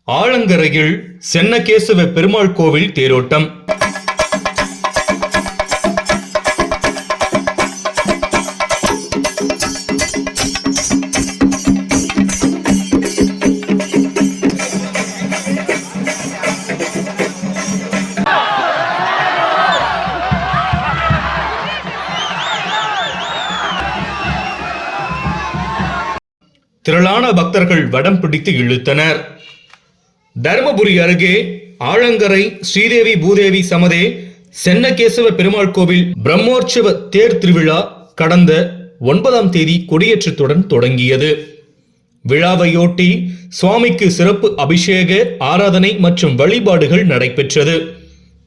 ஆலங்கரையில் சென்னகேசவ பெருமாள் கோவில் தேரோட்டம். திரளான பக்தர்கள் வடம் பிடித்து இழுத்தனர். தர்மபுரி அருகே ஆலங்கரை ஸ்ரீதேவி பூதேவி சமதே சென்னகேசவ பெருமாள் கோவில் பிரம்மோற்சவ தேர் திருவிழா கடந்த 9ஆம் தேதி கொடியேற்றத்துடன் தொடங்கியது. விழாவையொட்டி சுவாமிக்கு சிறப்பு அபிஷேக ஆராதனை மற்றும் வழிபாடுகள் நடைபெற்றது.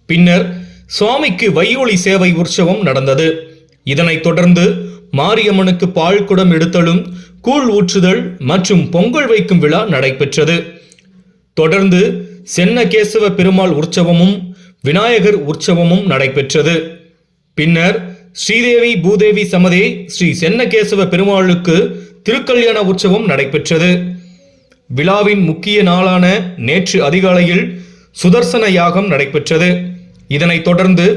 பின்னர் சுவாமிக்கு வையொலி சேவை உற்சவம் நடந்தது. இதனைத் தொடர்ந்து மாரியம்மனுக்கு பால் குடம் எடுத்தலும், கூழ் ஊற்றுதல் மற்றும் பொங்கல் வைக்கும் விழா நடைபெற்றது. தொடர்ந்து சென்னகேசவ பெருமாள் உற்சவமும் விநாயகர் உற்சவமும் நடைபெற்றது. பின்னர் ஸ்ரீதேவி பூதேவி சமதே ஸ்ரீ சென்னகேசவ பெருமாளுக்கு திருக்கல்யாண உற்சவம் நடைபெற்றது. விழாவின் முக்கிய நாளான நேற்று அதிகாலையில் சுதர்சன யாகம் நடைபெற்றது. இதனைத் தொடர்ந்து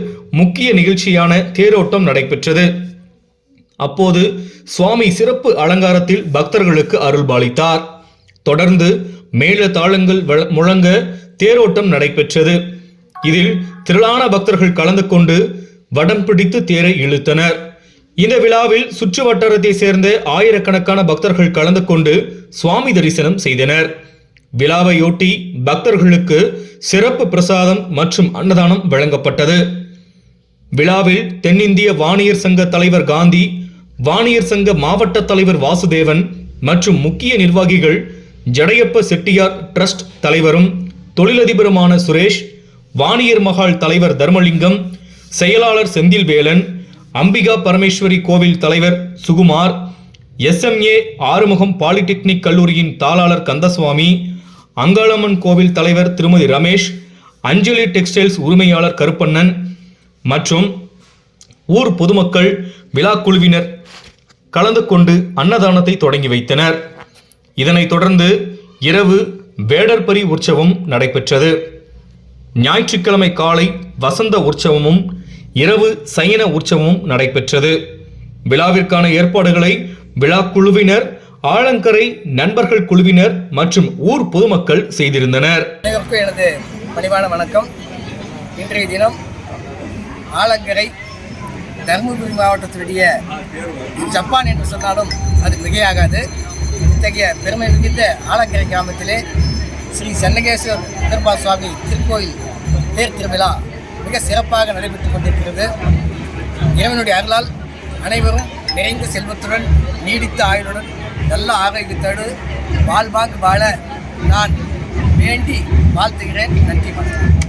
முக்கிய நிகழ்ச்சியான தேரோட்டம் நடைபெற்றது. அப்போது சுவாமி சிறப்பு அலங்காரத்தில் பக்தர்களுக்கு அருள்பாலித்தார். தொடர்ந்து மேள தாளங்கள் முழங்க தேரோட்டம் நடைபெற்றது. இதில் திரளான பக்தர்கள் கலந்து கொண்டு வடம் பிடித்து தேரை இழுத்தனர். இந்த விழாவில் சுற்று வட்டாரத்தை சேர்ந்த ஆயிரக்கணக்கான பக்தர்கள் கலந்து கொண்டு சுவாமி தரிசனம் செய்தனர். விழாவையொட்டி பக்தர்களுக்கு சிறப்பு பிரசாதம் மற்றும் அன்னதானம் வழங்கப்பட்டது. விழாவில் தென்னிந்திய வாணியர் சங்க தலைவர் காந்தி, வாணியர் சங்க மாவட்ட தலைவர் வாசுதேவன் மற்றும் முக்கிய நிர்வாகிகள் ஜடையப்ப செட்டியார் டிரஸ்ட் தலைவரும் தொழிலதிபருமான சுரேஷ், வாணியர் மகால் தலைவர் தர்மலிங்கம், செயலாளர் செந்தில்வேலன், அம்பிகா பரமேஸ்வரி கோவில் தலைவர் சுகுமார், SMA ஆறுமுகம் பாலிடெக்னிக் கல்லூரியின் தாளாளர் கந்தசுவாமி, அங்காளம்மன் கோவில் தலைவர் திருமதி ரமேஷ், அஞ்சலி டெக்ஸ்டைல்ஸ் உரிமையாளர் கருப்பண்ணன் மற்றும் ஊர் பொதுமக்கள் விழா குழுவினர் கலந்து கொண்டு அன்னதானத்தை தொடங்கி வைத்தனர். இதனைத் தொடர்ந்து இரவு வேடர்பரி உற்சவம் நடைபெற்றது. ஞாயிற்றுக்கிழமை காலை வசந்த உற்சவமும் இரவு சயன உற்சவமும் நடைபெற்றது. விழாவிற்கான ஏற்பாடுகளை விழா குழுவினர், ஆலங்கரை நண்பர்கள் குழுவினர் மற்றும் ஊர் பொதுமக்கள் செய்திருந்தனர். அனைவருக்கும் எனது பணிவான வணக்கம். இன்றைய தினம் ஆலங்கரை தர்மபுரி மாவட்டத்தினுடைய ஜப்பான் என்று சொன்னாலும் அது மிகையாகாது. இத்தகைய பெருமை மிகுந்த ஆலங்கரை கிராமத்திலே ஸ்ரீ சென்னகேசவ பெருமாள் சுவாமி திருக்கோயில் தேர் திருவிழா மிக சிறப்பாக நடைபெற்றுக் கொண்டிருக்கிறது. இறைவனுடைய அருளால் அனைவரும் நிறைந்த செல்வத்துடன், நீடித்த ஆயுளுடன், நல்ல ஆரோக்கியத்தோடு வாழ்வாங்கு வாழ நான் வேண்டி வாழ்த்துகிறேன். நன்றி, வணக்கம்.